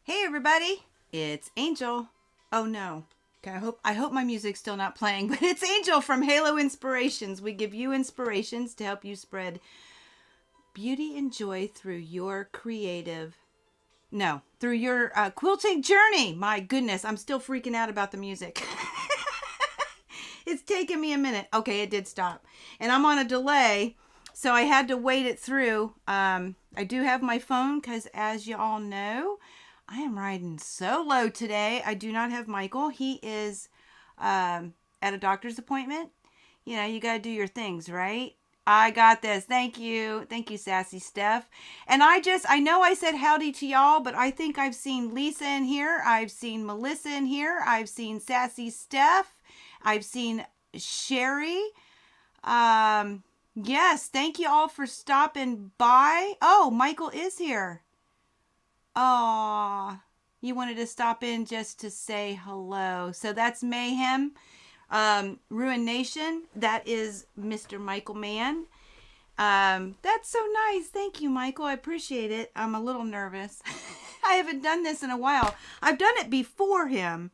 Hey everybody, it's Angel. Oh no. Okay, I hope my music's still not playing, but it's Angel from Halo Inspirations. We give you inspirations to help you spread beauty and joy through your quilting journey. My goodness, I'm still freaking out about the music. It's taken me a minute. Okay, it did stop. And I'm on a delay, so I had to wait it through. I do have my phone because, as you all know, I am riding solo today. I do not have Michael. He is at a doctor's appointment. You know, you got to do your things, right? I got this. Thank you. Thank you, Sassy Steph. And I know I said howdy to y'all, but I think I've seen Lisa in here. I've seen Melissa in here. I've seen Sassy Steph. I've seen Sherry. Yes, thank you all for stopping by. Oh, Michael is here. Aw, you wanted to stop in just to say hello. So that's Mayhem. Ruin Nation, that is Mr. Michael Mann. That's so nice. Thank you, Michael. I appreciate it. I'm a little nervous. I haven't done this in a while. I've done it before him,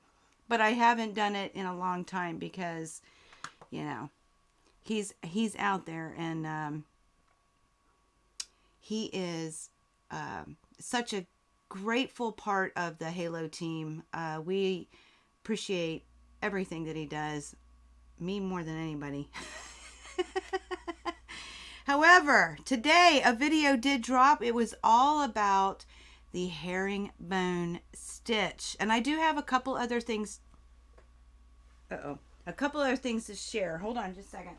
but I haven't done it in a long time because, you know, he's out there and he is such a grateful part of the Halo team. We appreciate everything that he does, me more than anybody. However, today a video did drop. It was all about the herringbone stitch, and I do have a couple other things to share. Hold on just a second.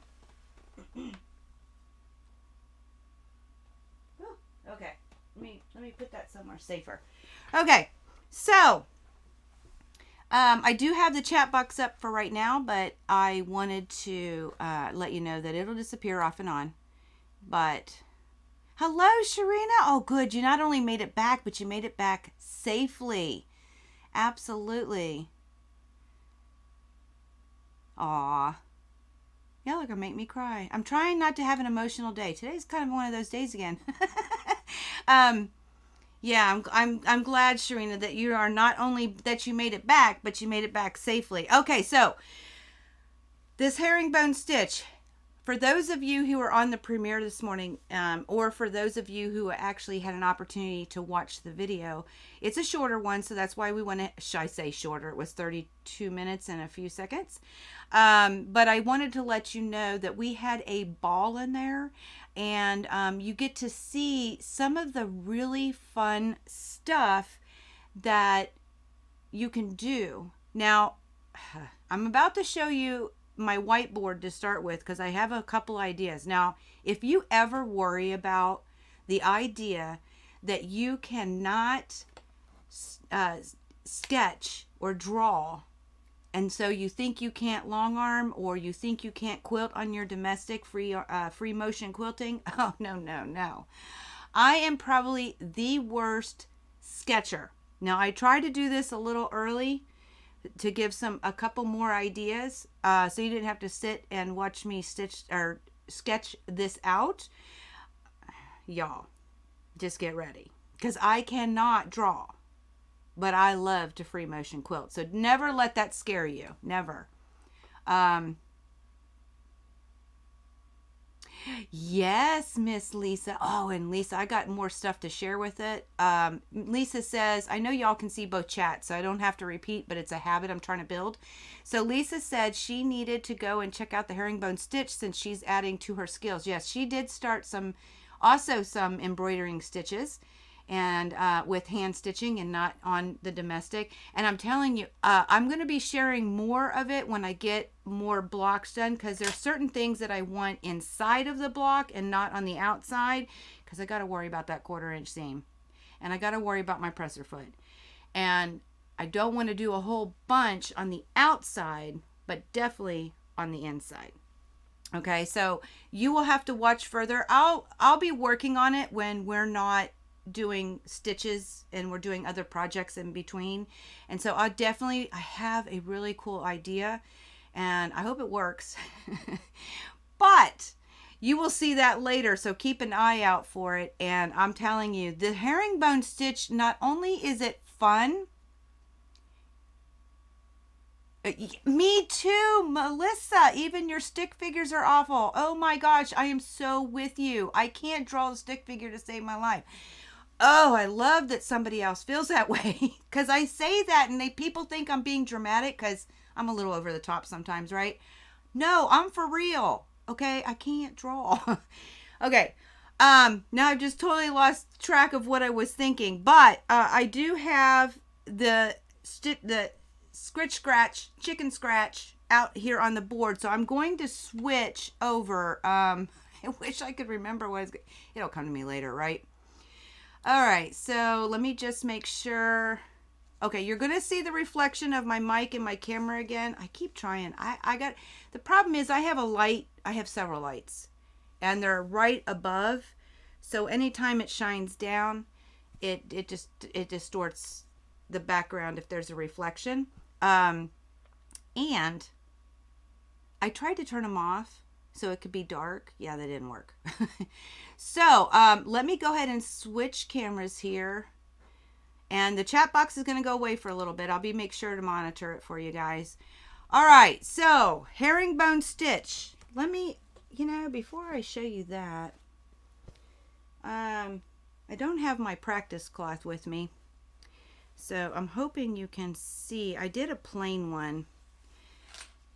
Okay, let me put that somewhere safer. Okay, so I do have the chat box up for right now, but I wanted to let you know that it'll disappear off and on. But hello, Sharina. Oh, good. You not only made it back, but you made it back safely. Absolutely. Aw. Y'all are gonna make me cry. I'm trying not to have an emotional day. Today's kind of one of those days again. Yeah, I'm glad, Sharina, that you are not only that you made it back, but you made it back safely. Okay, so this herringbone stitch, for those of you who were on the premiere this morning, or for those of you who actually had an opportunity to watch the video, it's a shorter one, so that's why we went to, should I say shorter? It was 32 minutes and a few seconds. But I wanted to let you know that we had a ball in there, and you get to see some of the really fun stuff that you can do. Now, I'm about to show you my whiteboard to start with because I have a couple ideas. Now, if you ever worry about the idea that you cannot sketch or draw, and so you think you can't long arm, or you think you can't quilt on your domestic free motion quilting, oh no. I am probably the worst sketcher. Now, I tried to do this a little early to give a couple more ideas, so you didn't have to sit and watch me sketch this out. Y'all, just get ready, because I cannot draw, but I love to free motion quilt. So never let that scare you. Never. Yes, Miss Lisa. Oh, and Lisa, I got more stuff to share with it. Lisa says, I know y'all can see both chats, so I don't have to repeat, but it's a habit I'm trying to build. So Lisa said she needed to go and check out the herringbone stitch since she's adding to her skills. Yes, she did start some embroidering stitches, and with hand stitching and not on the domestic. And I'm telling you, I'm going to be sharing more of it when I get more blocks done, because there's certain things that I want inside of the block and not on the outside, because I got to worry about that 1/4 inch seam, and I got to worry about my presser foot, and I don't want to do a whole bunch on the outside, but definitely on the inside. Okay, so you will have to watch further. I'll be working on it when we're not doing stitches and we're doing other projects in between. And so I have a really cool idea, and I hope it works. But you will see that later, so keep an eye out for it. And I'm telling you, the herringbone stitch, not only is it fun. Me too, Melissa. Even your stick figures are awful. Oh my gosh, I am so with you. I can't draw the stick figure to save my life. Oh, I love that somebody else feels that way. Because I say that and people think I'm being dramatic because I'm a little over the top sometimes, right? No, I'm for real. Okay, I can't draw. Okay. Now I've just totally lost track of what I was thinking, but I do have the chicken scratch out here on the board, so I'm going to switch over. I wish I could remember what it'll come to me later, right? All right, so let me just make sure. Okay, you're gonna see the reflection of my mic and my camera again. I keep trying. The problem is I have a light. I have several lights, and they're right above. So anytime it shines down, it distorts the background if there's a reflection. And I tried to turn them off so it could be dark. Yeah, that didn't work. So let me go ahead and switch cameras here. And the chat box is going to go away for a little bit. I'll make sure to monitor it for you guys. All right, so herringbone stitch. Let me, before I show you that, I don't have my practice cloth with me. So I'm hoping you can see. I did a plain one.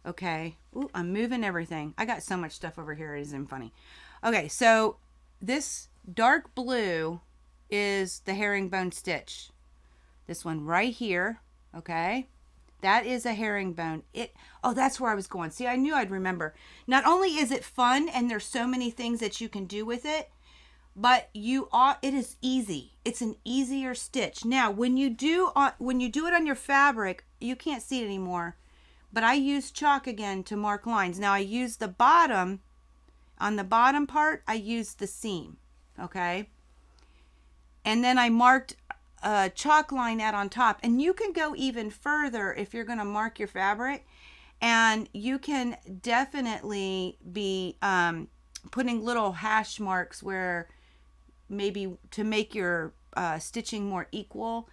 Okay. Ooh, I'm moving everything. I got so much stuff over here. It isn't funny. Okay, so this dark blue is the herringbone stitch. This one right here, okay? That is a herringbone. That's where I was going. See, I knew I'd remember. Not only is it fun and there's so many things that you can do with it, but it is easy. It's an easier stitch. Now, when you do it on your fabric, you can't see it anymore, but I use chalk again to mark lines. Now, I use the bottom. On the bottom part, I use the seam, okay? And then I marked a chalk line out on top. And you can go even further if you're going to mark your fabric. And you can definitely be putting little hash marks where maybe to make your stitching more equal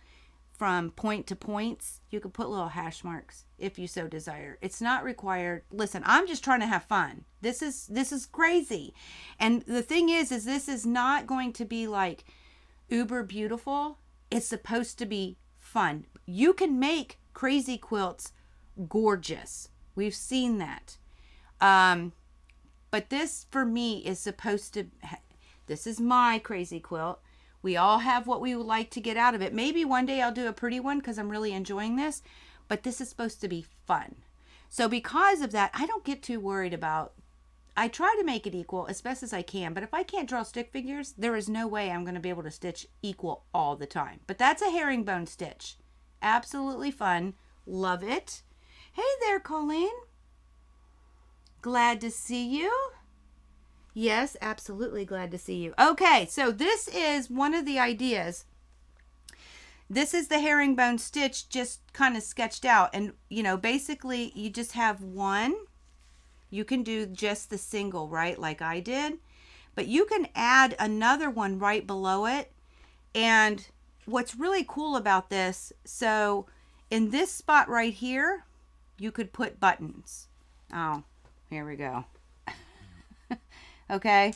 from point to points. You could put little hash marks if you so desire. It's not required. Listen, I'm just trying to have fun. This is crazy. And the thing is this is not going to be like uber beautiful. It's supposed to be fun. You can make crazy quilts gorgeous. We've seen that. But this for me is supposed to, this is my crazy quilt. We all have what we would like to get out of it. Maybe one day I'll do a pretty one because I'm really enjoying this, but this is supposed to be fun. So because of that, I don't get too worried about, I try to make it equal as best as I can, but if I can't draw stick figures, there is no way I'm going to be able to stitch equal all the time. But that's a herringbone stitch. Absolutely fun. Love it. Hey there, Colleen. Glad to see you. Yes, absolutely glad to see you. Okay, so this is one of the ideas. This is the herringbone stitch just kind of sketched out. And, basically you just have one. You can do just the single, right, like I did. But you can add another one right below it. And what's really cool about this, so in this spot right here, you could put buttons. Oh, here we go. Okay.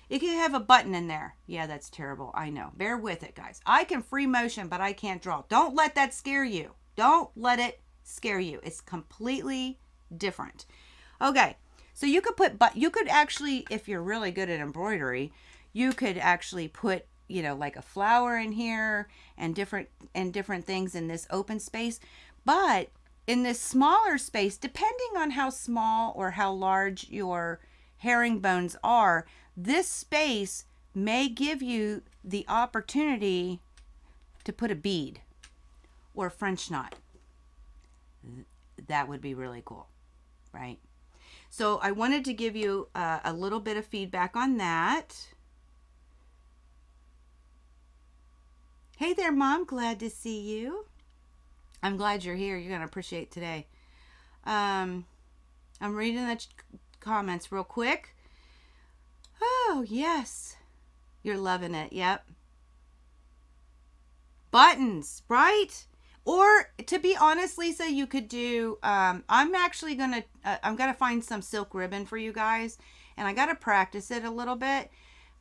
You can have a button in there. Yeah, that's terrible. I know. Bear with it, guys. I can free motion, but I can't draw. Don't let that scare you. Don't let it scare you. It's completely different. Okay, so you could actually, if you're really good at embroidery, you could actually put, like a flower in here and different things in this open space. But in this smaller space, depending on how small or how large your herringbones are, this space may give you the opportunity to put a bead or a French knot. That would be really cool, right? So I wanted to give you a little bit of feedback on that. Hey there, Mom. Glad to see you. I'm glad you're here. You're going to appreciate today. I'm reading the comments real quick. Oh, yes. You're loving it. Yep. buttons, right? Or to be honest, Lisa, you could do, I'm actually going to, I'm going to find some silk ribbon for you guys, and I got to practice it a little bit.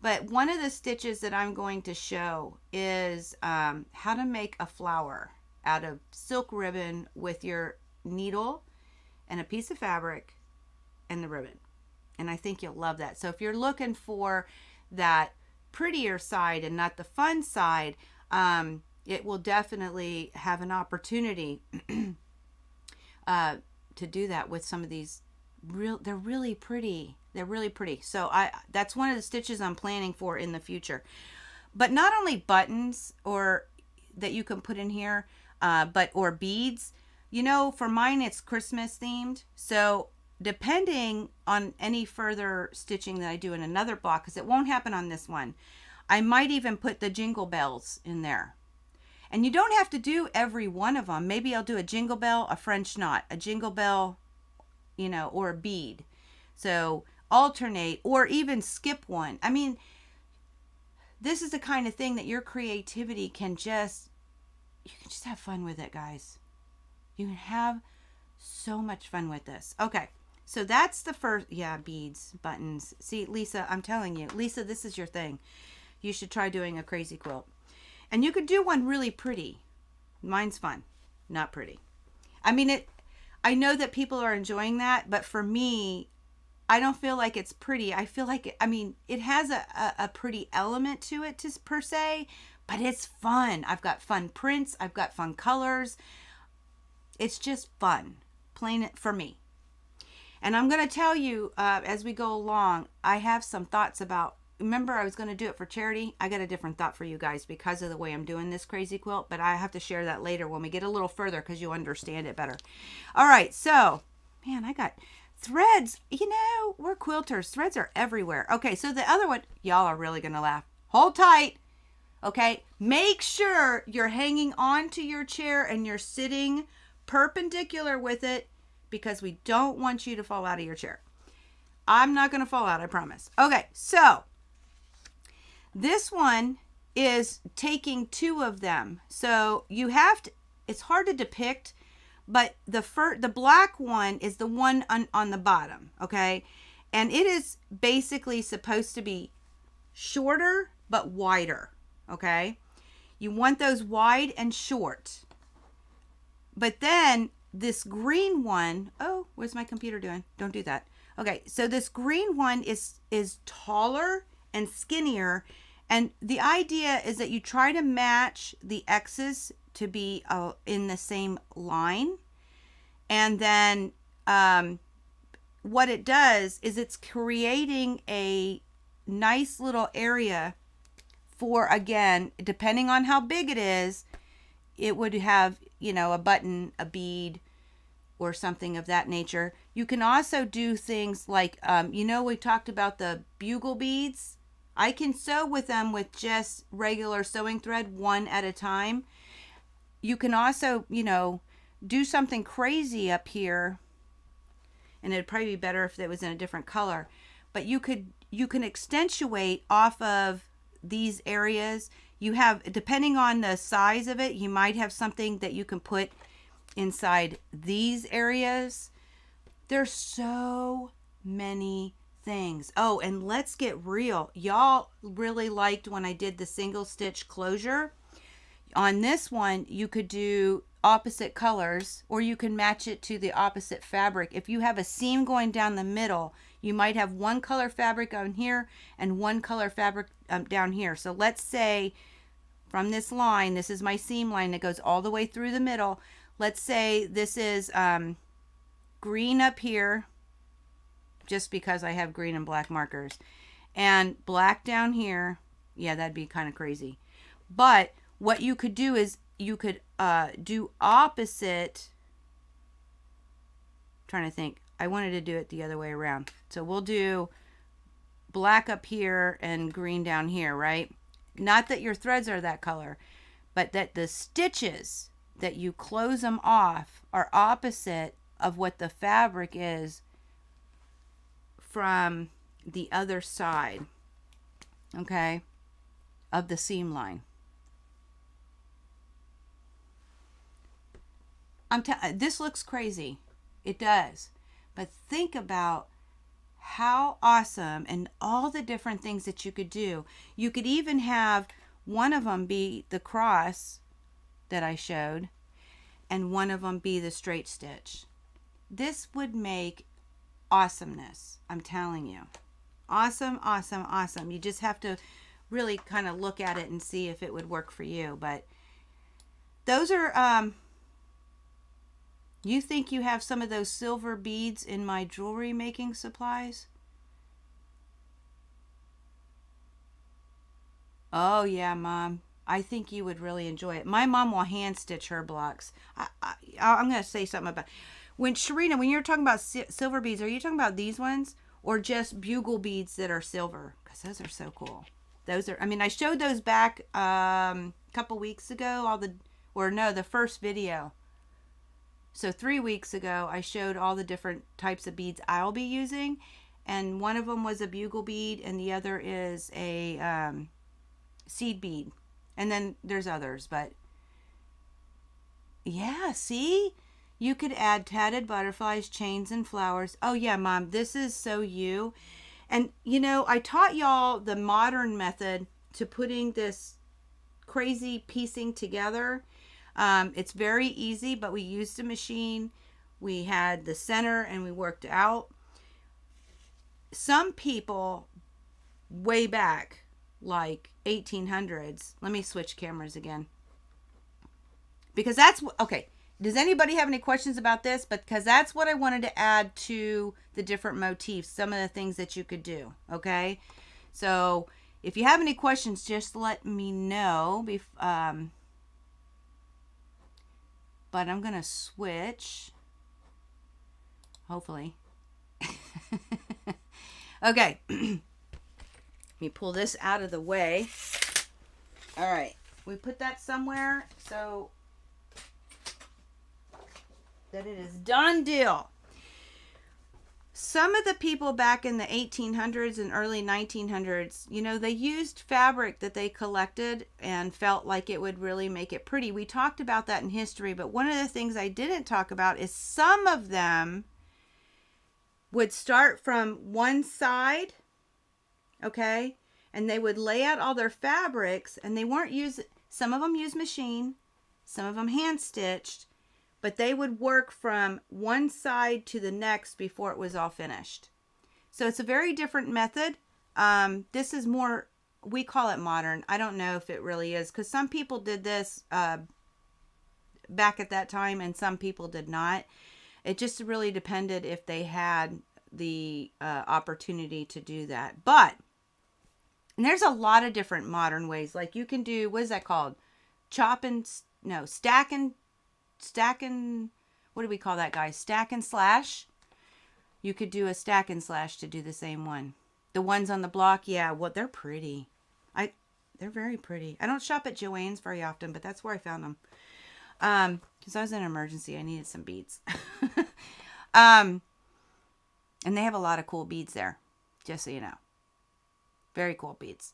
But one of the stitches that I'm going to show is how to make a flower out of silk ribbon with your needle and a piece of fabric and the ribbon. And I think you'll love that. So if you're looking for that prettier side and not the fun side, it will definitely have an opportunity to do that with some of these. They're really pretty. They're really pretty. So that's one of the stitches I'm planning for in the future. But not only buttons or that you can put in here, or beads. You know, for mine it's Christmas themed. So depending on any further stitching that I do in another block, because it won't happen on this one, I might even put the jingle bells in there. And you don't have to do every one of them. Maybe I'll do a jingle bell, a French knot, a jingle bell, you know, or a bead. So alternate or even skip one. I mean, this is the kind of thing that your creativity can just, you can just have fun with it, guys. You can have so much fun with this. Okay, so that's the first, yeah, beads, buttons. See, Lisa, I'm telling you, Lisa, this is your thing. You should try doing a crazy quilt. And you could do one really pretty. Mine's fun, not pretty. I mean, I know that people are enjoying that, but for me, I don't feel like it's pretty. I feel like, it has a pretty element to it per se, but it's fun. I've got fun prints. I've got fun colors. It's just fun, plain for me. And I'm going to tell you, as we go along, I have some thoughts about, remember I was going to do it for charity? I got a different thought for you guys because of the way I'm doing this crazy quilt, but I have to share that later when we get a little further because you'll understand it better. All right, so, man, I got threads. You know, we're quilters. Threads are everywhere. Okay, so the other one, y'all are really going to laugh. Hold tight. Okay, make sure you're hanging onto your chair and you're sitting perpendicular with it because we don't want you to fall out of your chair. I'm not going to fall out, I promise. Okay, so this one is taking two of them. So you have to, it's hard to depict, but the black one is the one on the bottom, okay? And it is basically supposed to be shorter but wider, okay? You want those wide and short. But then this green one, oh, what's my computer doing? Don't do that. Okay, so this green one is taller and skinnier. And the idea is that you try to match the X's to be in the same line. And then what it does is it's creating a nice little area for, again, depending on how big it is, it would have, you know, a button, a bead, or something of that nature. You can also do things like, you know, we talked about the bugle beads. I can sew with them with just regular sewing thread, one at a time. You can also, you know, do something crazy up here, and it'd probably be better if it was in a different color. But you can accentuate off of these areas. You have, depending on the size of it, you might have something that you can put inside these areas. There's so many things. Oh, and let's get real. Y'all really liked when I did the single stitch closure. On this one, you could do opposite colors, or you can match it to the opposite fabric. If you have a seam going down the middle, you might have one color fabric on here and one color fabric down here. So let's say from this line, this is my seam line that goes all the way through the middle. Let's say this is green up here, just because I have green and black markers, and black down here. Yeah, that'd be kind of crazy. But what you could do is you could do opposite. I'm trying to think. I wanted to do it the other way around. So we'll do black up here and green down here, right? Not that your threads are that color, but that the stitches that you close them off are opposite of what the fabric is from the other side, okay, of the seam line. This looks crazy. It does. But think about how awesome and all the different things that you could do. You could even have one of them be the cross that I showed and one of them be the straight stitch. This would make awesomeness. I'm telling you. Awesome, awesome, awesome. You just have to really kind of look at it and see if it would work for you. But those are, you think you have some of those silver beads in my jewelry making supplies? Oh yeah, Mom. I think you would really enjoy it. My mom will hand stitch her blocks. I'm going to say something about when Sharina, when you're talking about silver beads, are you talking about these ones or just bugle beads that are silver? Because those are so cool. Those are, I mean, I showed those back a couple weeks ago, the first video. So 3 weeks ago, I showed all the different types of beads I'll be using. And one of them was a bugle bead and the other is a seed bead. And then there's others, but yeah, see? You could add tatted butterflies, chains, and flowers. Oh yeah, Mom, this is so you. And you know, I taught y'all the modern method to putting this crazy piecing together. It's very easy, but we used a machine. We had the center and we worked out. Some people way back, like 1800s. Let me switch cameras again. Because that's, okay. Does anybody have any questions about this? Because that's what I wanted to add to the different motifs. Some of the things that you could do. Okay. So if you have any questions, just let me know. But I'm going to switch. Hopefully. Okay. Let me pull this out of the way. All right. We put that somewhere so that it is done deal. Some of the people back in the 1800s and early 1900s, you know, they used fabric that they collected and felt like it would really make it pretty. We talked about that in history, but one of the things I didn't talk about is some of them would start from one side, okay, and they would lay out all their fabrics, and they weren't using, some of them used machine, some of them hand stitched, but they would work from one side to the next before it was all finished. So it's a very different method. This is more, we call it modern. I don't know if it really is, because some people did this back at that time and some people did not. It just really depended if they had the opportunity to do that. But and there's a lot of different modern ways. Like you can do, what is that called? Stacking, what do we call that, guys? Stack and slash. You could do a stack and slash to do the same one. The ones on the block, yeah, well, they're pretty. They're very pretty. I don't shop at Joann's very often, but that's where I found them. Because I was in an emergency. I needed some beads. And they have a lot of cool beads there, just so you know. Very cool beads.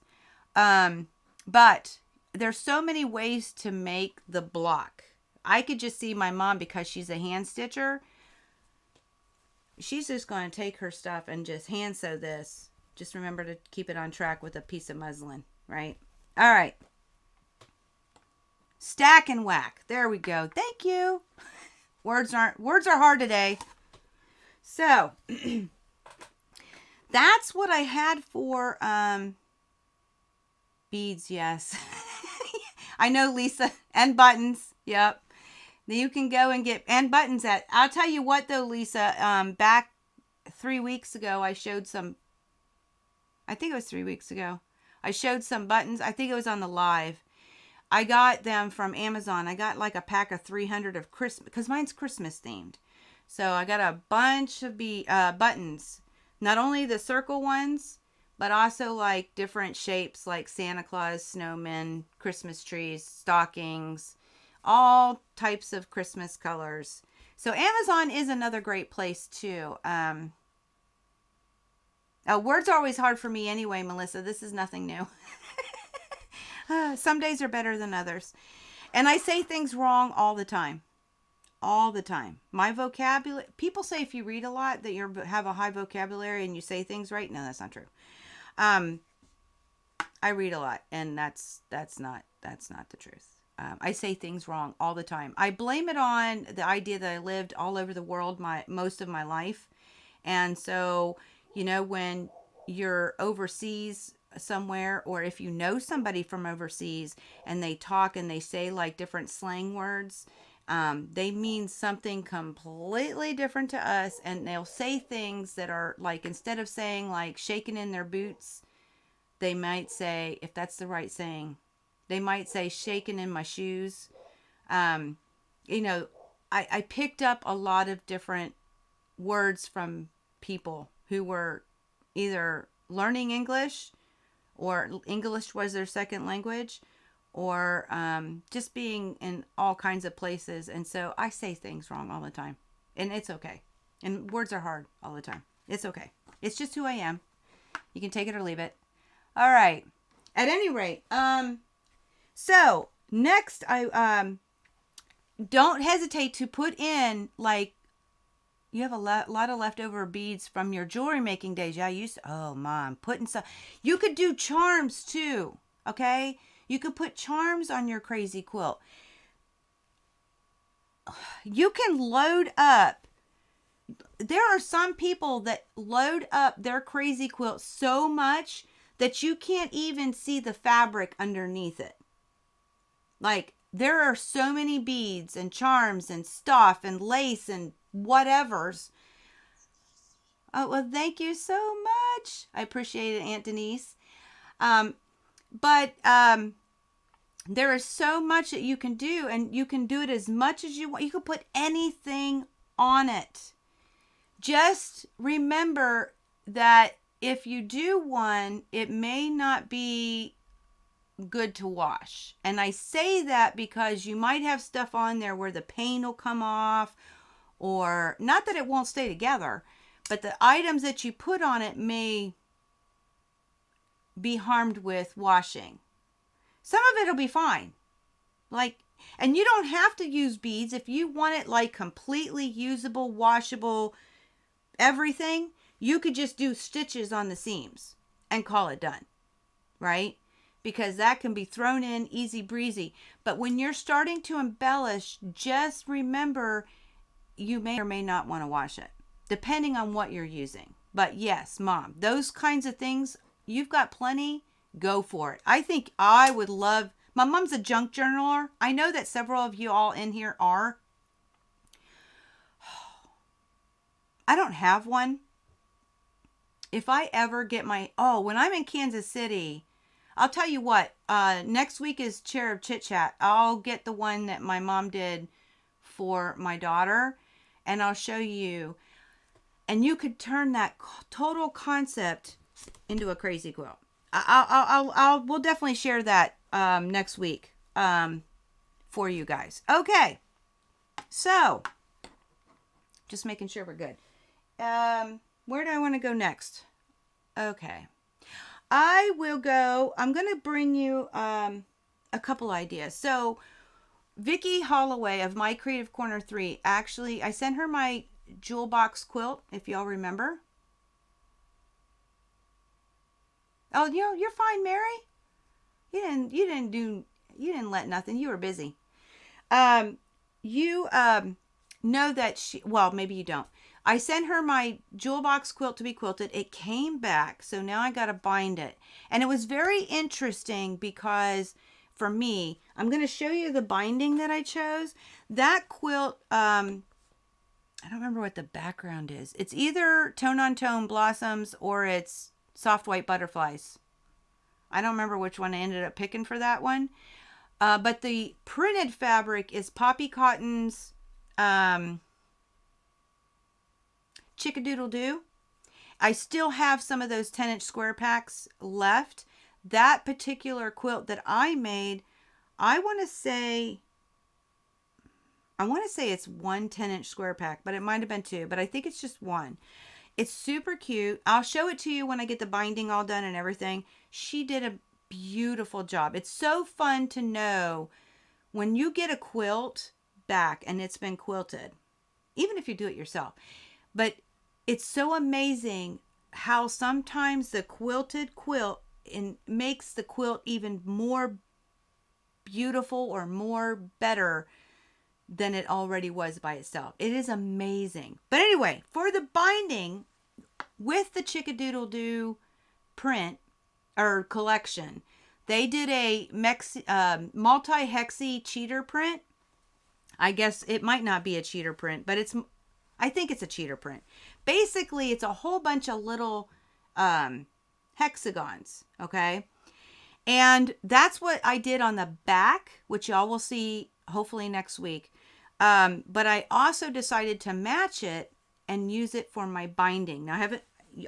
But there's so many ways to make the block. I could just see my mom, because she's a hand stitcher. She's just going to take her stuff and just hand sew this. Just remember to keep it on track with a piece of muslin, right? All right. Stack and whack. There we go. Thank you. Words are hard today. So, that's what I had for beads, yes. I know, Lisa. And buttons. Yep. Then you can go and get, and buttons at, I'll tell you what though, Lisa, back 3 weeks ago, I showed some, I think it was 3 weeks ago. I showed some buttons. I think it was on the live. I got them from Amazon. I got like a pack of 300 of Christmas, because mine's Christmas themed. So I got a bunch of buttons. Not only the circle ones, but also like different shapes like Santa Claus, snowmen, Christmas trees, stockings, all types of Christmas colors. So Amazon is another great place too. Words are always hard for me anyway, Melissa. This is nothing new. Some days are better than others. And I say things wrong all the time. all the time. My vocabulary, people say if you read a lot that you have a high vocabulary and you say things right. No, that's not true. Um, I read a lot, and that's not the truth. I say things wrong all the time. I blame it on the idea that I lived all over the world most of my life. And so, when you're overseas somewhere, or if you know somebody from overseas and they talk and they say like different slang words, they mean something completely different to us. And they'll say things that are like, instead of saying like shaking in their boots, they might say, if that's the right saying, they might say shaking in my shoes. Um, you know, I picked up a lot of different words from people who were either learning English, or English was their second language, or just being in all kinds of places. And so I say things wrong all the time, and it's okay. And words are hard all the time. It's okay. It's just who I am. You can take it or leave it. All right. At any rate, so next, I don't hesitate to put in, like, you have a lot of leftover beads from your jewelry making days. Yeah, oh, Mom, putting some. You could do charms too, okay? You could put charms on your crazy quilt. You can load up. There are some people that load up their crazy quilt so much that you can't even see the fabric underneath it. Like, there are so many beads and charms and stuff and lace and whatevers. Oh, well, thank you so much. I appreciate it, Aunt Denise. But there is so much that you can do, and you can do it as much as you want. You can put anything on it. Just remember that if you do one, it may not be good to wash. And I say that because you might have stuff on there where the paint will come off, or not that it won't stay together, but the items that you put on it may be harmed with washing. Some of it'll be fine. And you don't have to use beads. If you want it like completely usable, washable, everything, you could just do stitches on the seams and call it done, right? Because that can be thrown in easy breezy. But when you're starting to embellish, just remember you may or may not want to wash it, depending on what you're using. But yes, Mom, those kinds of things, you've got plenty, go for it. I think I would love, my mom's a junk journaler. I know that several of you all in here are. I don't have one. If I ever get when I'm in Kansas City, I'll tell you what, next week is Cherub Chit Chat. I'll get the one that my mom did for my daughter, and I'll show you. And you could turn that total concept into a crazy quilt. We'll definitely share that next week for you guys. Okay, so just making sure we're good. Where do I want to go next? Okay. I'm going to bring you a couple ideas. So Vicki Holloway of My Creative Corner 3, actually, I sent her my jewel box quilt, if y'all remember. Oh, you're fine, Mary. You didn't let nothing. You were busy. You know that well, maybe you don't. I sent her my jewel box quilt to be quilted. It came back, so now I got to bind it. And it was very interesting because for me, I'm going to show you the binding that I chose. That quilt, I don't remember what the background is. It's either tone on tone blossoms or it's soft white butterflies. I don't remember which one I ended up picking for that one. But the printed fabric is Poppy Cotton's Chick-a-Doodle-Doo. I still have some of those 10-inch square packs left. That particular quilt that I made, I want to say it's one 10-inch square pack, but it might have been two, but I think it's just one. It's super cute. I'll show it to you when I get the binding all done and everything. She did a beautiful job. It's so fun to know when you get a quilt back and it's been quilted, even if you do it yourself. But it's so amazing how sometimes the quilted quilt makes the quilt even more beautiful or more better than it already was by itself. It is amazing. But anyway, for the binding with the Chickadoodle-Doo print or collection, they did a multi-hexy cheater print. I guess it might not be a cheater print, but I think it's a cheater print. Basically, it's a whole bunch of little hexagons, okay? And that's what I did on the back, which y'all will see hopefully next week. But I also decided to match it and use it for my binding. Now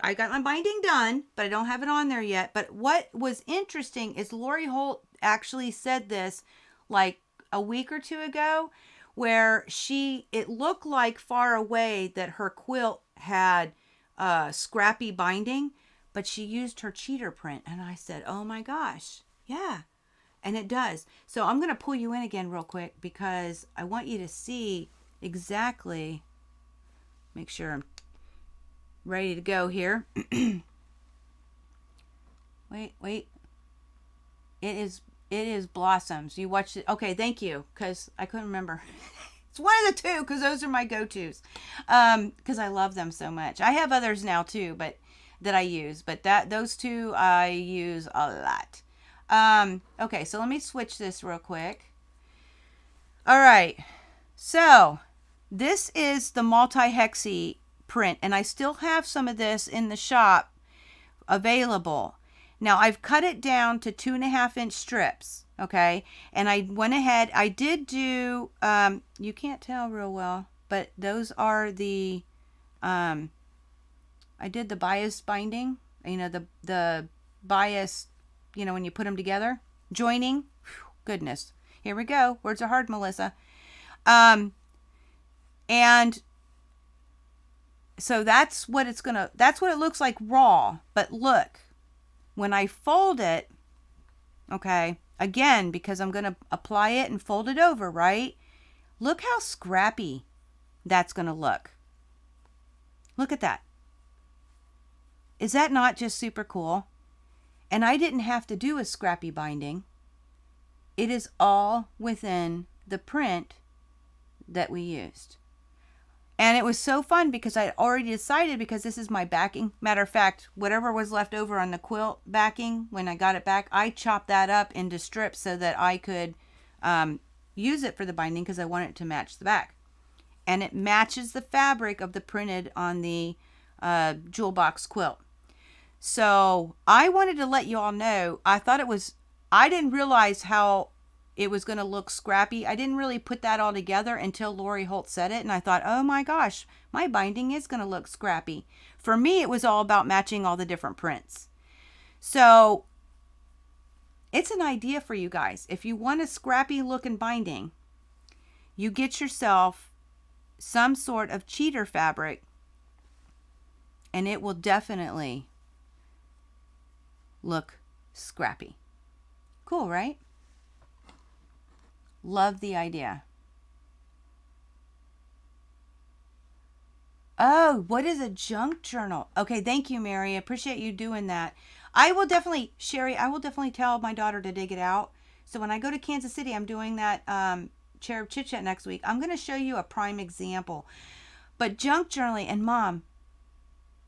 I got my binding done, but I don't have it on there yet. But what was interesting is Lori Holt actually said this like a week or two ago, where it looked like far away that her quilt had scrappy binding, but she used her cheater print. And I said, oh my gosh, yeah. And it does. So I'm going to pull you in again real quick because I want you to see exactly, make sure I'm ready to go here. Wait. It is blossoms. You watched it. Okay, thank you, because I couldn't remember. It's one of the two, because those are my go-tos. Because I love them so much. I have others now too, but that I use. But those two I use a lot. Okay, so let me switch this real quick. All right. So this is the multi-hexy print, and I still have some of this in the shop available. Now I've cut it down to 2.5-inch strips, okay? And I went ahead, I did do, you can't tell real well, but those are the, I did the bias binding, you know, the bias, you know, when you put them together, joining. Whew, goodness. Here we go. Words are hard, Melissa. And so that's what it looks like raw. But look, when I fold it, okay, again, because I'm going to apply it and fold it over, right? Look how scrappy that's going to look. Look at that. Is that not just super cool? And I didn't have to do a scrappy binding. It is all within the print that we used. And it was so fun because I already decided, because this is my backing. Matter of fact, whatever was left over on the quilt backing, when I got it back, I chopped that up into strips so that I could use it for the binding, because I want it to match the back. And it matches the fabric of the printed on the jewel box quilt. So I wanted to let you all know, I didn't realize how it was going to look scrappy. I didn't really put that all together until Lori Holt said it. And I thought, oh my gosh, my binding is going to look scrappy. For me, it was all about matching all the different prints. So it's an idea for you guys. If you want a scrappy looking binding, you get yourself some sort of cheater fabric, and it will definitely look scrappy. Cool, right? Love the idea. Oh, what is a junk journal? Okay, thank you, Mary. I appreciate you doing that. Sherry, I will definitely tell my daughter to dig it out. So when I go to Kansas City, I'm doing that Cherub Chit Chat next week. I'm going to show you a prime example. But junk journaling, and Mom,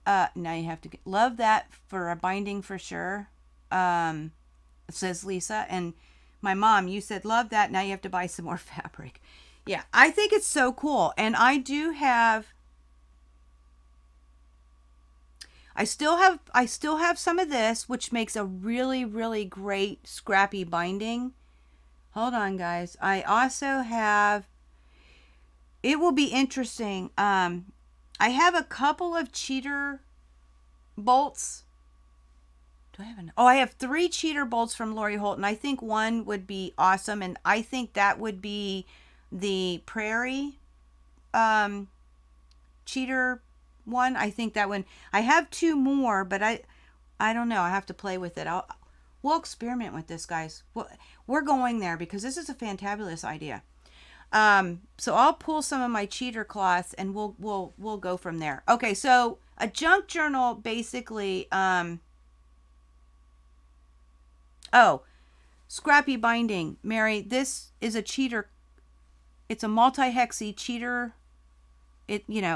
now you have to love that for a binding for sure, says Lisa. And my mom, you said love that. Now you have to buy some more fabric. Yeah, I think it's so cool. And I still have some of this, which makes a really, really great scrappy binding. Hold on, guys. I also have, it will be interesting. I have a couple of cheater bolts. I have 3 cheater bolts from Lori Holt, and I think one would be awesome, and I think that would be the Prairie cheater one. I think that one. I have 2 more, but I don't know. I have to play with it. We'll experiment with this, guys. We're going there because this is a fantabulous idea. So I'll pull some of my cheater cloths and we'll go from there. Okay, so a junk journal basically, oh, scrappy binding. Mary, this is a cheater. It's a multi-hexy cheater.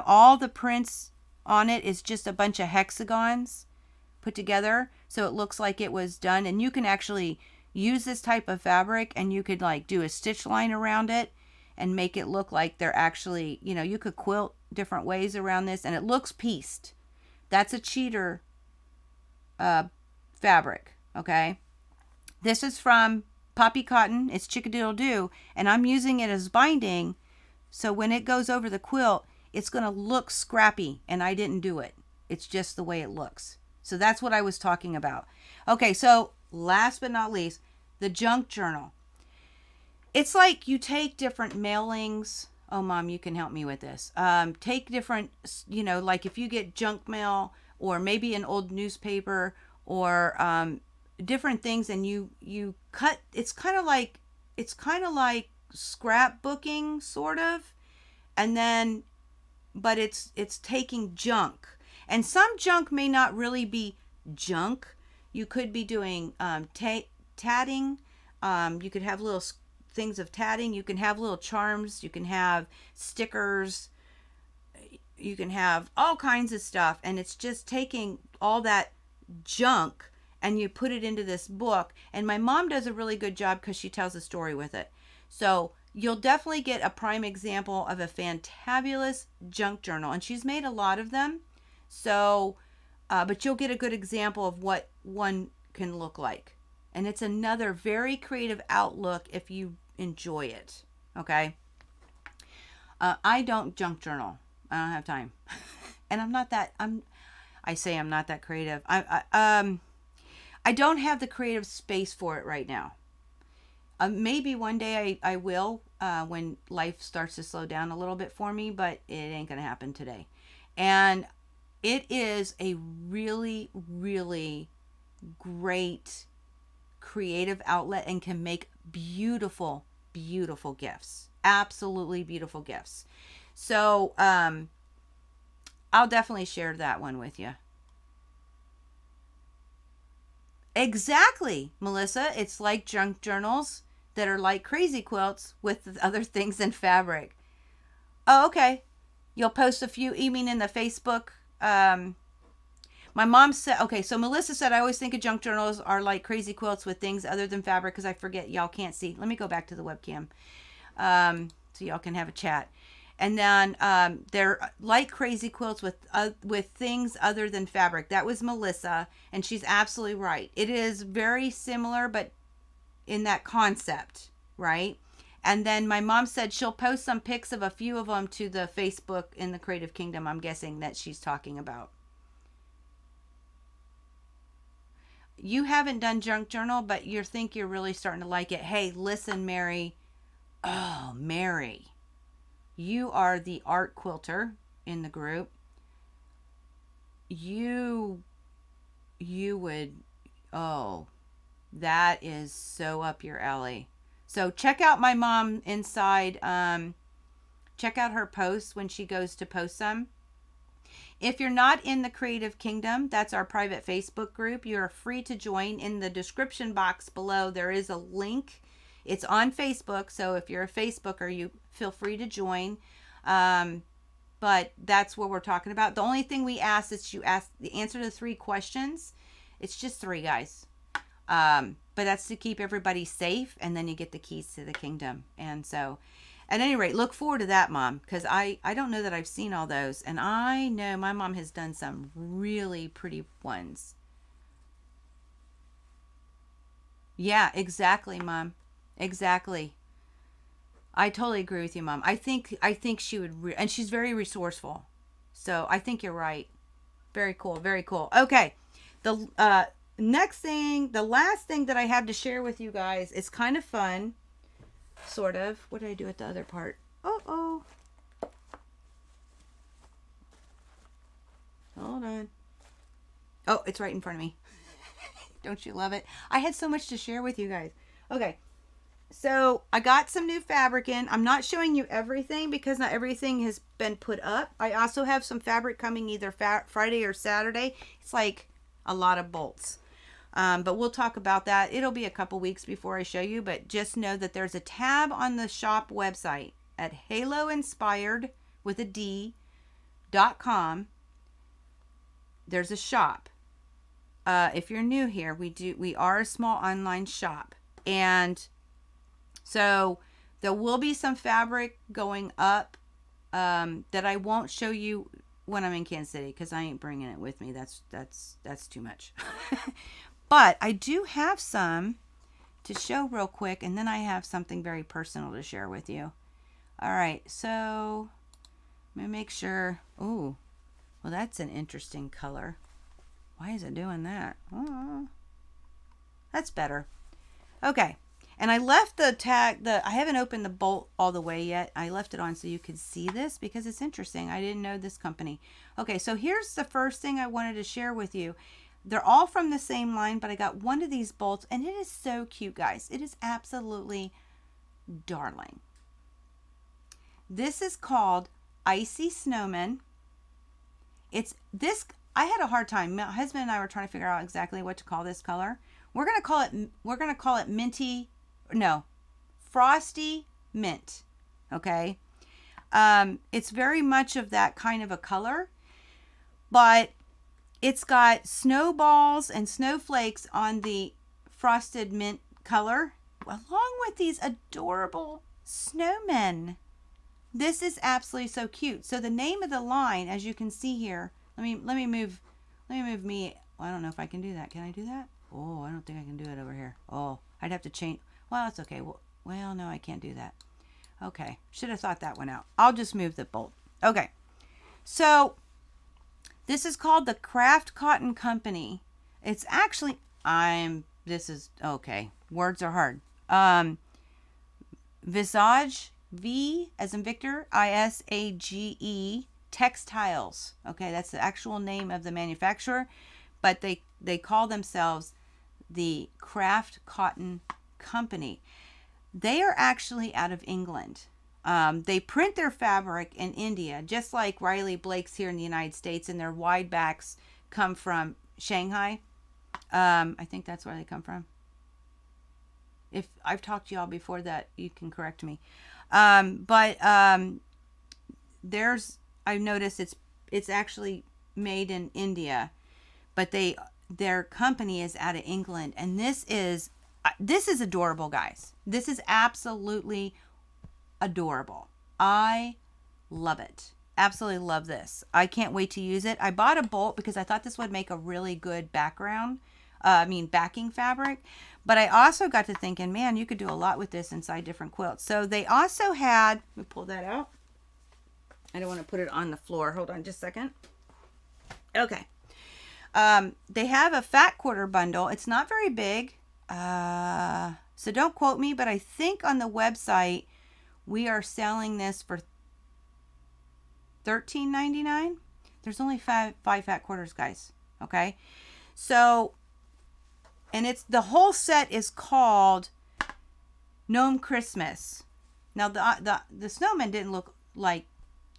All the prints on it is just a bunch of hexagons put together. So it looks like it was done. And you can actually use this type of fabric and you could like do a stitch line around it and make it look like they're actually, you could quilt different ways around this and it looks pieced. That's a cheater fabric, okay? This is from Poppy Cotton. It's Chickadiddle-Doo, and I'm using it as binding, so when it goes over the quilt, it's going to look scrappy, and I didn't do it. It's just the way it looks. So that's what I was talking about. Okay, so last but not least, the junk journal. It's like you take different mailings. Oh, Mom, you can help me with this. Take different, like if you get junk mail or maybe an old newspaper or different things, and you cut. It's kind of like scrapbooking, sort of, and then, but it's taking junk, and some junk may not really be junk. You could be doing tatting. You could have little things of tatting. You can have little charms. You can have stickers. You can have all kinds of stuff, and it's just taking all that junk and you put it into this book. And my mom does a really good job because she tells a story with it. So you'll definitely get a prime example of a fantabulous junk journal, and she's made a lot of them. So but you'll get a good example of what one can look like, and it's another very creative outlook if you enjoy it. Okay. I don't junk journal. I don't have time. And I'm not that creative. I don't have the creative space for it right now. Maybe one day I will, when life starts to slow down a little bit for me, but it ain't going to happen today. And it is a really, really great creative outlet and can make beautiful, beautiful gifts. Absolutely beautiful gifts. So, I'll definitely share that one with you. Exactly, Melissa. It's like junk journals that are like crazy quilts with other things in fabric. Oh, okay. You'll post a few, you mean in the Facebook? My mom said, okay, so Melissa said, I always think of junk journals are like crazy quilts with things other than fabric because I forget y'all can't see. Let me go back to the webcam so y'all can have a chat. And then they're like crazy quilts with things other than fabric. That was Melissa, and she's absolutely right. It is very similar, but in that concept, right? And then my mom said she'll post some pics of a few of them to the Facebook in the Creative Kingdom, I'm guessing that she's talking about. You haven't done junk journal, but you think you're really starting to like it. Hey, listen, Mary. Oh, Mary. You are the art quilter in the group. You would, oh, that is so up your alley. So check out my mom inside. Check out her posts when she goes to post them. If you're not in the Creative Kingdom, that's our private Facebook group. You're free to join. In the description box below, there is a link. It's on Facebook, so if you're a Facebooker, you feel free to join. But that's what we're talking about. The only thing we ask is you ask the answer to 3 questions. It's just 3, guys. But that's to keep everybody safe, and then you get the keys to the kingdom. And so, at any rate, look forward to that, Mom, because I don't know that I've seen all those. And I know my mom has done some really pretty ones. Yeah, exactly, Mom. Exactly. I totally agree with you, Mom. I think she would, and she's very resourceful. So I think you're right. Very cool. Very cool. Okay. The next thing, the last thing that I have to share with you guys is kind of fun, sort of. What did I do with the other part? Oh. Hold on. Oh, it's right in front of me. Don't you love it? I had so much to share with you guys. Okay. So I got some new fabric in. I'm not showing you everything because not everything has been put up. I also have some fabric coming either Friday or Saturday. It's like a lot of bolts. But we'll talk about that. It'll be a couple weeks before I show you, but just know that there's a tab on the shop website at haloinspired with a D.com. There's a shop. If you're new here, we are a small online shop. And so there will be some fabric going up that I won't show you when I'm in Kansas City because I ain't bringing it with me. That's too much. But I do have some to show real quick, and then I have something very personal to share with you. All right, so let me make sure. Oh, well, that's an interesting color. Why is it doing that? Oh, that's better. Okay. And I left the tag, I haven't opened the bolt all the way yet. I left it on so you could see this because it's interesting. I didn't know this company. Okay, so here's the first thing I wanted to share with you. They're all from the same line, but I got one of these bolts and it is so cute, guys. It is absolutely darling. This is called Icy Snowman. It's this, I had a hard time. My husband and I were trying to figure out exactly what to call this color. We're going to call it minty. No, frosty mint. Okay. It's very much of that kind of a color, but it's got snowballs and snowflakes on the frosted mint color, along with these adorable snowmen. This is absolutely so cute. So the name of the line, as you can see here, let me move me. Well, I don't know if I can do that. Can I do that? Oh, I don't think I can do it over here. Oh, I'd have to change. Well, that's okay. Well, no, I can't do that. Okay. Should have thought that one out. I'll just move the bolt. Okay. So this is called the Craft Cotton Company. It's actually, this is, okay. Words are hard. Visage, V as in Victor, ISAGE, Textiles. Okay. That's the actual name of the manufacturer, but they call themselves the Craft Cotton Company. They are actually out of England. They print their fabric in India, just like Riley Blake's here in the United States, and their wide backs come from Shanghai. I think that's where they come from. If I've talked to y'all before that, you can correct me. But I've noticed it's actually made in India, but their company is out of England, and this is adorable, guys. This is absolutely adorable. I love it. Absolutely love this. I can't wait to use it. I bought a bolt because I thought this would make a really good backing fabric. But I also got to thinking, man, you could do a lot with this inside different quilts. So they also had, let me pull that out. I don't want to put it on the floor. Hold on just a second. Okay. They have a fat quarter bundle. It's not very big. So don't quote me, but I think on the website we are selling this for $13.99. There's only five fat quarters, guys. Okay. So, and it's the whole set is called Gnome Christmas. Now the snowmen didn't look like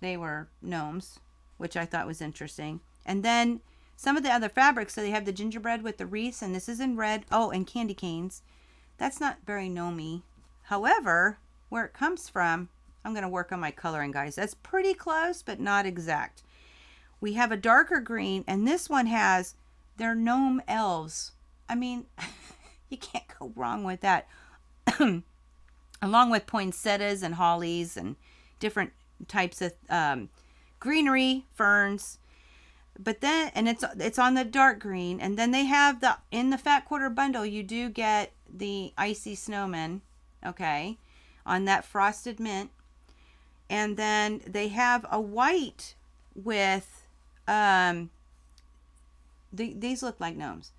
they were gnomes, which I thought was interesting. And then some of the other fabrics, so they have the gingerbread with the wreaths, and this is in red. Oh, and candy canes. That's not very gnomey. However, where it comes from, I'm going to work on my coloring, guys. That's pretty close, but not exact. We have a darker green, and this one has their gnome elves. I mean, you can't go wrong with that. Along with poinsettias and hollies and different types of greenery, ferns. But then, and it's on the dark green, and then they have in the fat quarter bundle, you do get the icy snowman, okay, on that frosted mint. And then they have a white with, these look like gnomes.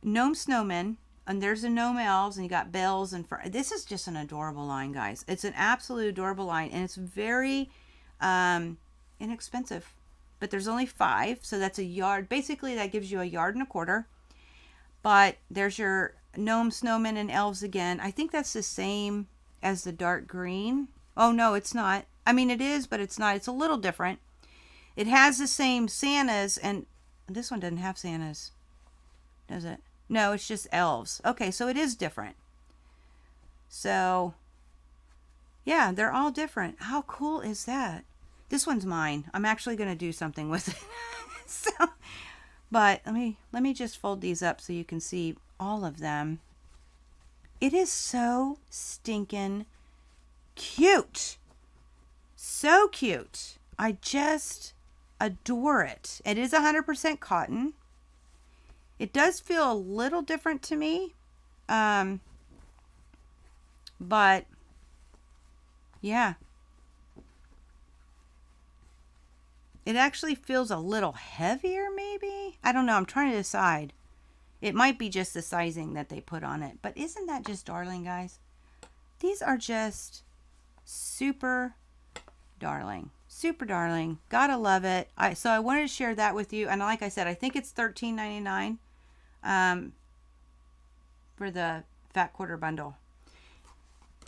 Gnome snowmen, and there's the gnome elves, and you got bells, and this is just an adorable line, guys. It's an absolute adorable line, and it's very inexpensive. But there's only 5, so that's a yard. Basically, that gives you a yard and a quarter. But there's your gnome, snowmen, and elves again. I think that's the same as the dark green. Oh, no, it's not. I mean, it is, but it's not. It's a little different. It has the same Santas, and this one doesn't have Santas, does it? No, it's just elves. Okay, so it is different. So, yeah, they're all different. How cool is that? This one's mine. I'm actually going to do something with it. So, but let me just fold these up so you can see all of them. It is so stinking cute. So cute. I just adore it. It is 100% cotton. It does feel a little different to me. But yeah. It actually feels a little heavier, maybe? I don't know. I'm trying to decide. It might be just the sizing that they put on it. But isn't that just darling, guys? These are just super darling. Super darling. Gotta love it. So I wanted to share that with you. And like I said, I think it's $13.99 for the fat quarter bundle.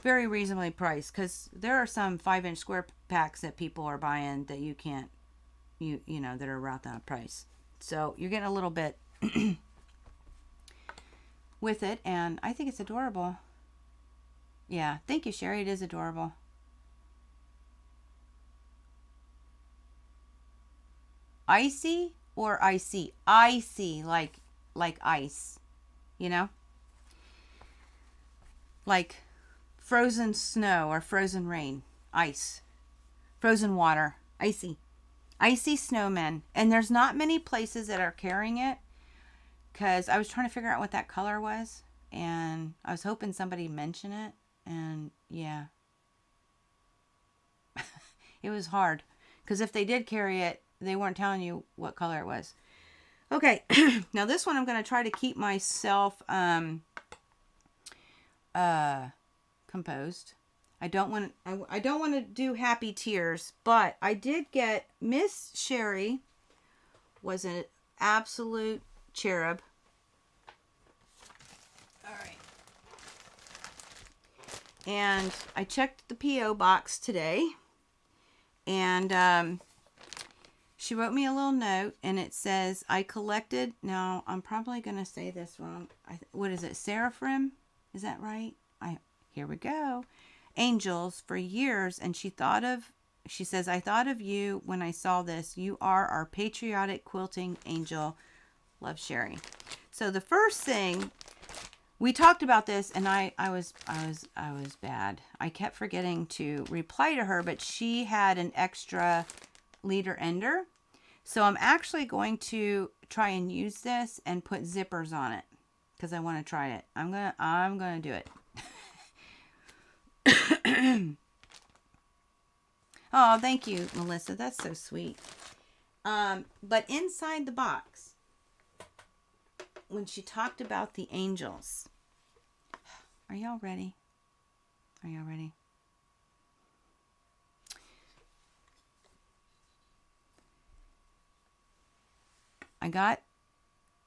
Very reasonably priced, because there are some 5-inch square packs that people are buying that you can't, you know, that are around that price. So you're getting a little bit with it, and I think it's adorable. Yeah, thank you, Sherry. It is adorable. Icy or icy? Icy, like ice, you know? Like frozen snow or frozen rain. Ice. Frozen water. Icy. Icy snowmen. And there's not many places that are carrying it, because I was trying to figure out what that color was, and I was hoping somebody mentioned it, and yeah. It was hard, because if they did carry it, they weren't telling you what color it was. Okay, now this one I'm going to try to keep myself composed. I don't want to do happy tears, but I did get, Miss Sherry was an absolute cherub. All right. And I checked the P.O. box today, and she wrote me a little note, and it says, I collected, now I'm probably going to say this wrong. What is it? Seraphim? Is that right? Here we go. Angels for years. And she says, I thought of you when I saw this. You are our patriotic quilting angel. Love, Sherry. So the first thing, we talked about this, and I was bad. I kept forgetting to reply to her, but she had an extra leader ender. So I'm actually going to try and use this and put zippers on it, because I want to try it. I'm gonna do it. Oh, thank you, Melissa. That's so sweet. But inside the box, when she talked about the angels, are y'all ready? Are y'all ready?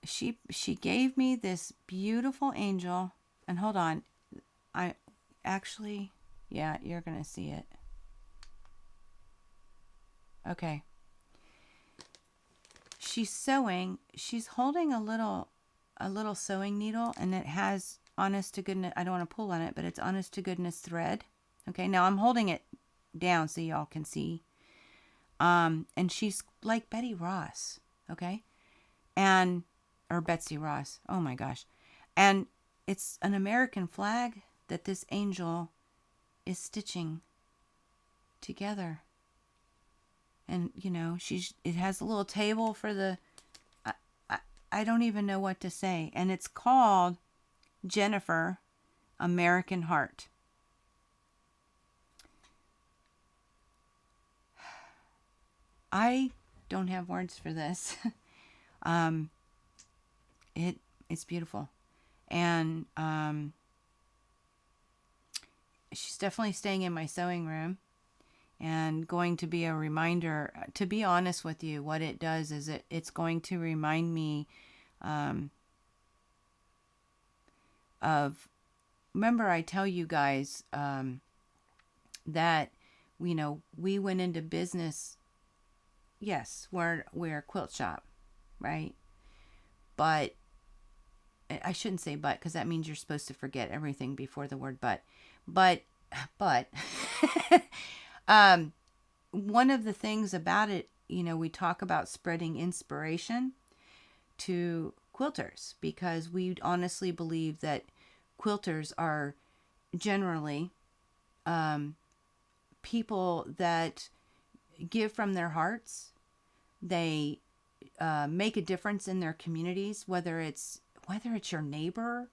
She gave me this beautiful angel, and hold on, yeah, you're gonna see it. Okay. She's sewing. She's holding a little sewing needle, and it has, honest to goodness, I don't want to pull on it, but it's honest to goodness thread. Okay, now I'm holding it down so y'all can see. And she's like Betty Ross, okay? Or Betsy Ross. Oh my gosh. And it's an American flag that this angel is stitching together. And, you know, it has a little table for the, I don't even know what to say. And it's called Jennifer American Heart. I don't have words for this. It's beautiful. And she's definitely staying in my sewing room, and going to be a reminder. To be honest with you, what it does is it's going to remind me of, remember I tell you guys that, we went into business. Yes, we're a quilt shop, right? But I shouldn't say but, because that means you're supposed to forget everything before the word but. But one of the things about it, we talk about spreading inspiration to quilters, because we honestly believe that quilters are generally people that give from their hearts. They make a difference in their communities, whether it's your neighbor,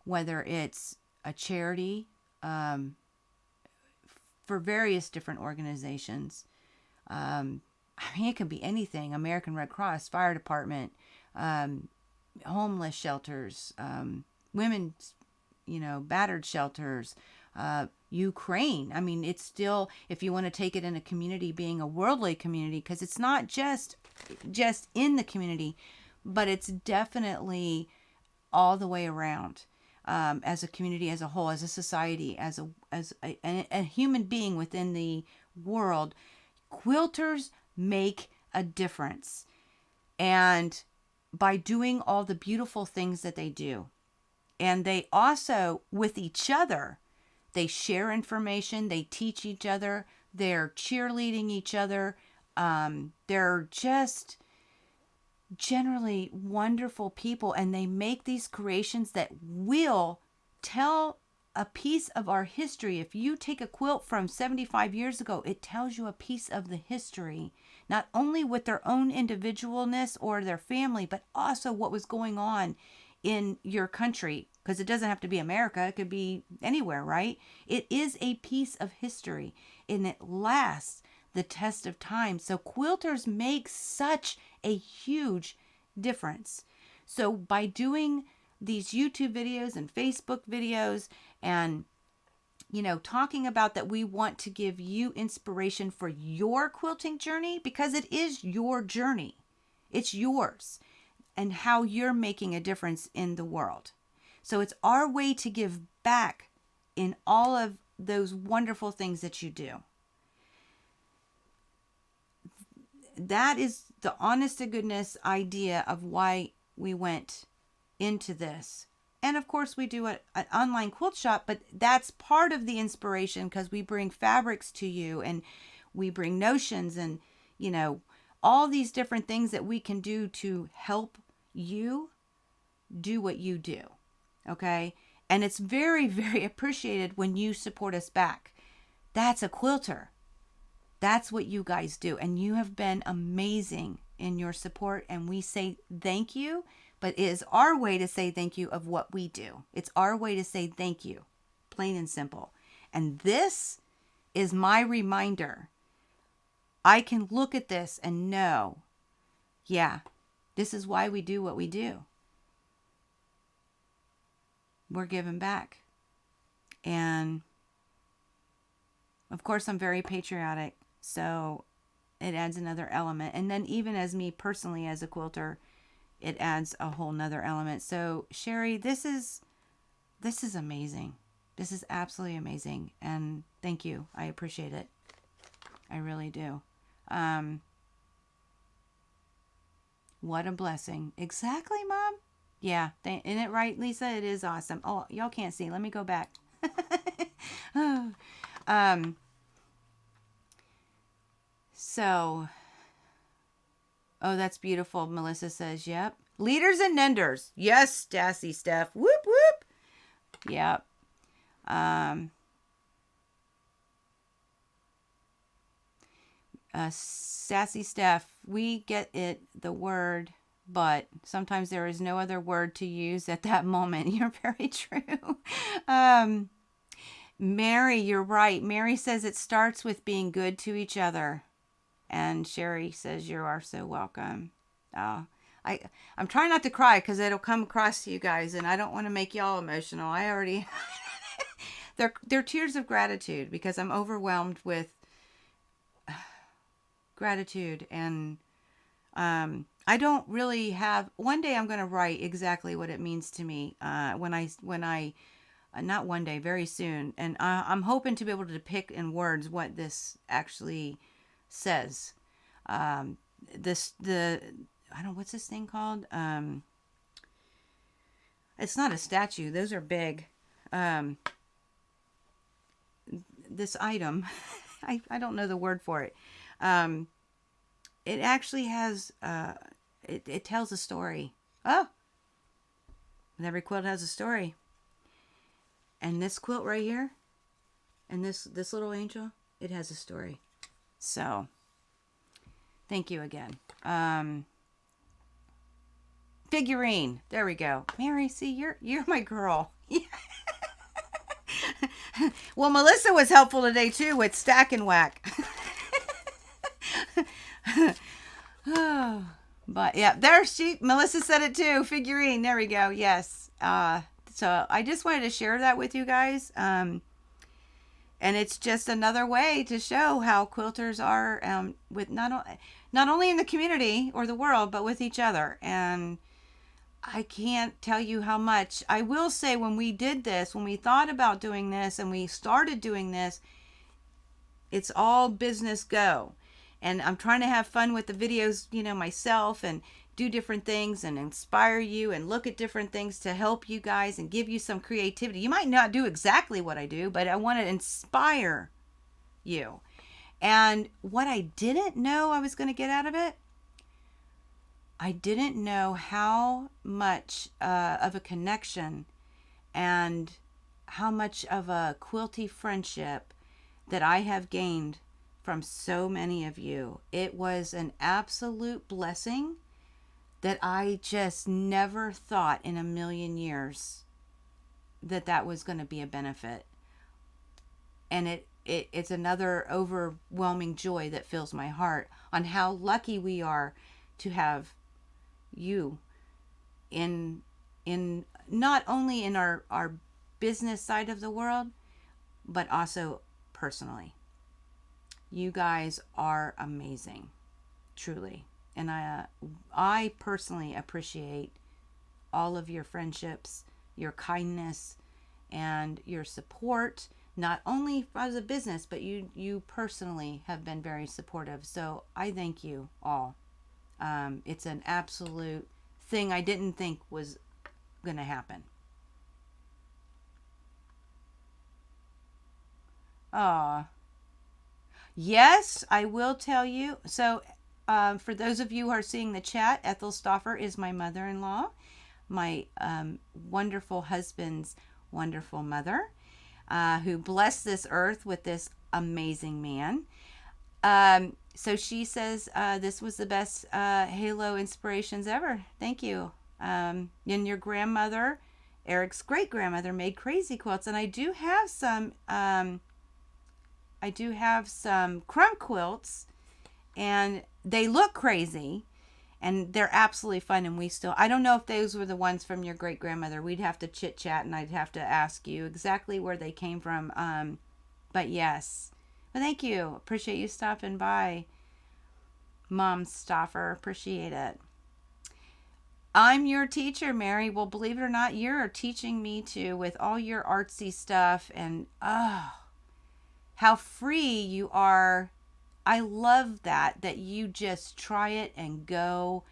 whether it's a charity, for various different organizations. It could be anything: American Red Cross, fire department, homeless shelters, women's, battered shelters, Ukraine. It's still, if you want to take it in a community, being a worldly community, because it's not just in the community, but it's definitely all the way around, as a community, as a whole, as a society, as a human being within the world. Quilters make a difference, and by doing all the beautiful things that they do, and they also, with each other, they share information, they teach each other, they're cheerleading each other. They're just generally wonderful people, and they make these creations that will tell a piece of our history. If you take a quilt from 75 years ago, it tells you a piece of the history, not only with their own individualness or their family, but also what was going on in your country, because it doesn't have to be America, it could be anywhere, right? It is a piece of history, and it lasts the test of time. So quilters make such a huge difference. So by doing these YouTube videos and Facebook videos, and talking about that, we want to give you inspiration for your quilting journey, because it is your journey. It's yours, and how you're making a difference in the world. So it's our way to give back in all of those wonderful things that you do. That is the honest to goodness idea of why we went into this. And of course we do an online quilt shop, but that's part of the inspiration, because we bring fabrics to you, and we bring notions, and all these different things that we can do to help you do what you do. Okay? And it's very, very appreciated when you support us back. That's a quilter. That's what you guys do. And you have been amazing in your support. And we say thank you, but it is our way to say thank you of what we do. It's our way to say thank you, plain and simple. And this is my reminder. I can look at this and know, yeah, this is why we do what we do. We're giving back. And of course, I'm very patriotic, so it adds another element. And then even as me personally, as a quilter, it adds a whole nother element. So Sherry, this is amazing. This is absolutely amazing. And thank you. I appreciate it. I really do. What a blessing. Exactly, Mom. Yeah, isn't it right, Lisa? It is awesome. Oh, y'all can't see. Let me go back. So, oh, that's beautiful. Melissa says, yep. Leaders and Nenders. Yes, Sassy Steph. Whoop, whoop. Yep. Sassy Steph, we get it, the word, but sometimes there is no other word to use at that moment. You're very true. Mary, you're right. Mary says it starts with being good to each other. And Sherry says you are so welcome. Oh, I'm trying not to cry, because it'll come across to you guys, and I don't want to make y'all emotional. I already they're tears of gratitude, because I'm overwhelmed with gratitude, and I don't really have. One day I'm going to write exactly what it means to me. Not one day, very soon, and I'm hoping to be able to depict in words what this actually says. Um, this the I don't, what's this thing called? It's not a statue. Those are big. Um, this item, I don't know the word for it. Um, it actually has. It tells a story. Oh, and every quilt has a story. And this quilt right here, and this little angel, it has a story. So, thank you again. Figurine. There we go. Mary, see, you're my girl. Well, Melissa was helpful today too with Stack and Whack. Oh, but yeah, there Melissa said it too. Figurine. There we go. Yes. So I just wanted to share that with you guys. And it's just another way to show how quilters are with not only in the community or the world, but with each other. And I can't tell you how much. I will say, when we did this, when we thought about doing this and we started doing this, it's all business go. And I'm trying to have fun with the videos, myself, and do different things and inspire you and look at different things to help you guys and give you some creativity. You might not do exactly what I do, but I want to inspire you. And what I didn't know I was going to get out of it, I didn't know how much of a connection and how much of a quilty friendship that I have gained from so many of you. It was an absolute blessing that I just never thought in a million years that was going to be a benefit. And it's another overwhelming joy that fills my heart on how lucky we are to have you in not only in our business side of the world, but also personally. You guys are amazing, truly. And I personally appreciate all of your friendships, your kindness, and your support, not only as a business, but you personally have been very supportive. So I thank you all. It's an absolute thing I didn't think was going to happen. Aw. Yes, I will tell you. So, for those of you who are seeing the chat, Ethel Stauffer is my mother-in-law, my wonderful husband's wonderful mother, who blessed this earth with this amazing man. So she says this was the best Halo inspirations ever. Thank you. And your grandmother, Eric's great-grandmother, made crazy quilts, and I do have some. I do have some crumb quilts, and they look crazy, and they're absolutely fun. And I don't know if those were the ones from your great grandmother. We'd have to chit chat, and I'd have to ask you exactly where they came from. But yes, well, thank you. Appreciate you stopping by, Mom Stauffer. Appreciate it. I'm your teacher, Mary. Well, believe it or not, you're teaching me too with all your artsy stuff, and how free you are. I love that you just try it and go,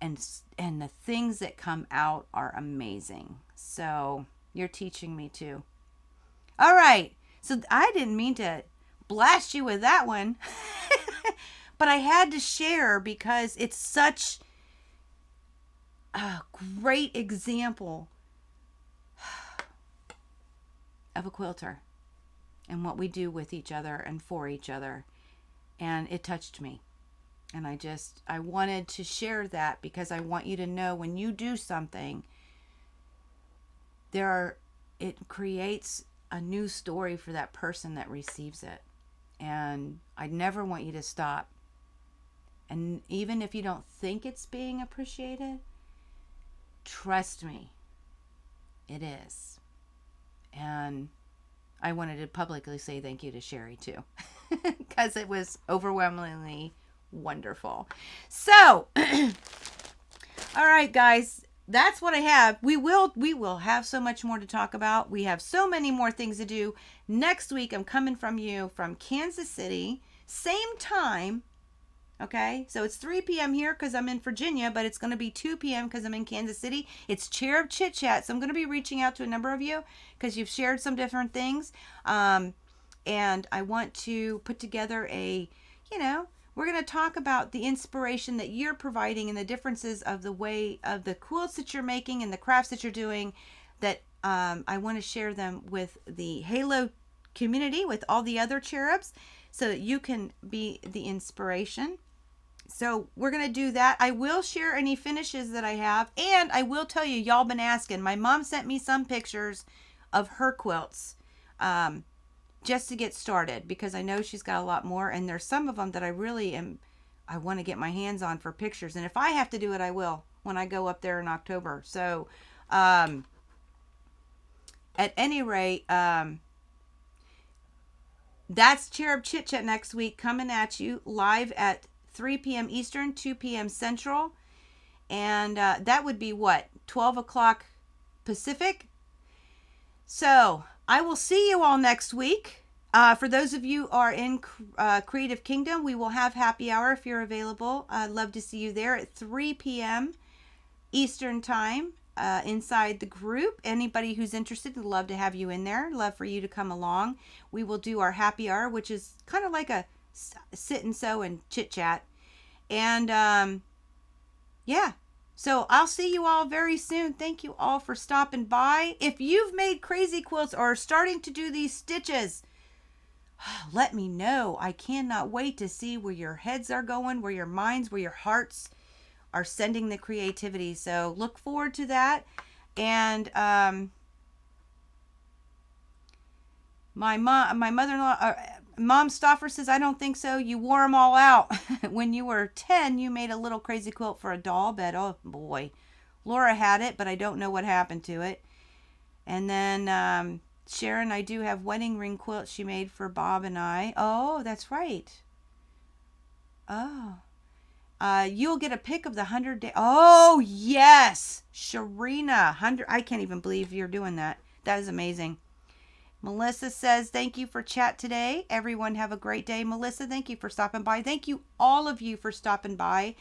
and the things that come out are amazing. So you're teaching me too. All right. So I didn't mean to blast you with that one, but I had to share because it's such a great example of a quilter and what we do with each other and for each other. And it touched me. And I wanted to share that because I want you to know, when you do something, it creates a new story for that person that receives it. And I never want you to stop. And even if you don't think it's being appreciated, trust me, it is. And I wanted to publicly say thank you to Sherry too, because it was overwhelmingly Wonderful. So, all right, guys, that's what I have. We will have so much more to talk about. We have so many more things to do. Next week, I'm coming from you from Kansas City, same time. Okay, so it's 3 p.m. here because I'm in Virginia, but it's going to be 2 p.m. because I'm in Kansas City. It's Cherub Chit Chat, so I'm going to be reaching out to a number of you because you've shared some different things. And I want to put together we're going to talk about the inspiration that you're providing and the differences of the way of the quilts that you're making and the crafts that you're doing that I want to share them with the Halo community, with all the other cherubs, so that you can be the inspiration. So we're going to do that. I will share any finishes that I have. And I will tell you, y'all been asking. My mom sent me some pictures of her quilts just to get started, because I know she's got a lot more. And there's some of them that I want to get my hands on for pictures. And if I have to do it, I will when I go up there in October. So at any rate, that's Cherub Chit Chat next week, coming at you live at 3 p.m. Eastern, 2 p.m. Central. And that would be what? 12 o'clock Pacific. So I will see you all next week. For those of you who are in Creative Kingdom, we will have happy hour if you're available. I'd love to see you there at 3 p.m. Eastern time. Inside the group. Anybody who's interested, would love to have you in there. Love for you to come along. We will do our happy hour, which is kind of like a sit and sew and chit chat. And yeah, so I'll see you all very soon. Thank you all for stopping by. If you've made crazy quilts or are starting to do these stitches, let me know. I cannot wait to see where your heads are going, where your minds, where your hearts are sending the creativity. So look forward to that. And my mother-in-law, Mom Stoffer says, I don't think so. You wore them all out. When you were 10, you made a little crazy quilt for a doll bed. Oh boy. Laura had it, but I don't know what happened to it. And then Sharon, I do have wedding ring quilts she made for Bob and I. Oh, that's right. Oh. You'll get a pic of the 100 day. Oh, yes. Sharina, 100. I can't even believe you're doing that. That is amazing. Melissa says, thank you for chat today. Everyone have a great day. Melissa, thank you for stopping by. Thank you, all of you, for stopping by.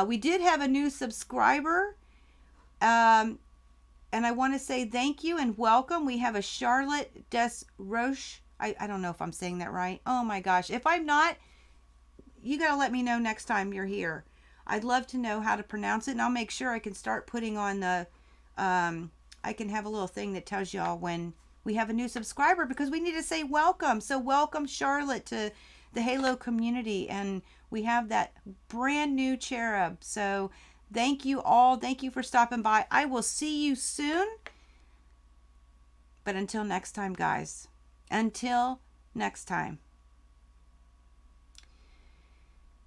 We did have a new subscriber. And I want to say thank you and welcome. We have a Charlotte Desroche. I don't know if I'm saying that right. Oh my gosh. If I'm not, you got to let me know next time you're here. I'd love to know how to pronounce it, and I'll make sure I can start putting on the, I can have a little thing that tells y'all when we have a new subscriber, because we need to say welcome. So welcome, Charlotte, to the Halo community, and we have that brand new cherub. So thank you all. Thank you for stopping by. I will see you soon. But until next time, guys, until next time.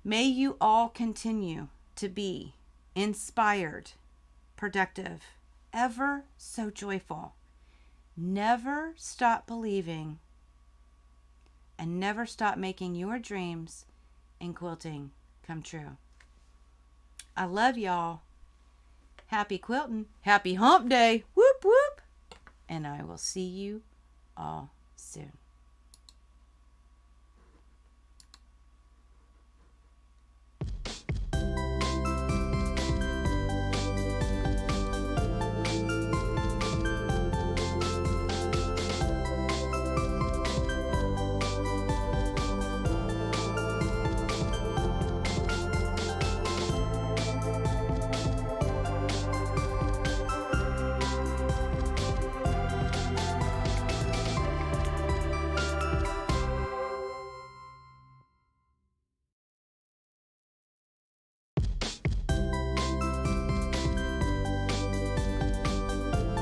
May you all continue to be inspired, productive, ever so joyful. Never stop believing, and never stop making your dreams in quilting come true. I love y'all. Happy quilting. Happy hump day. Whoop, whoop. And I will see you all soon.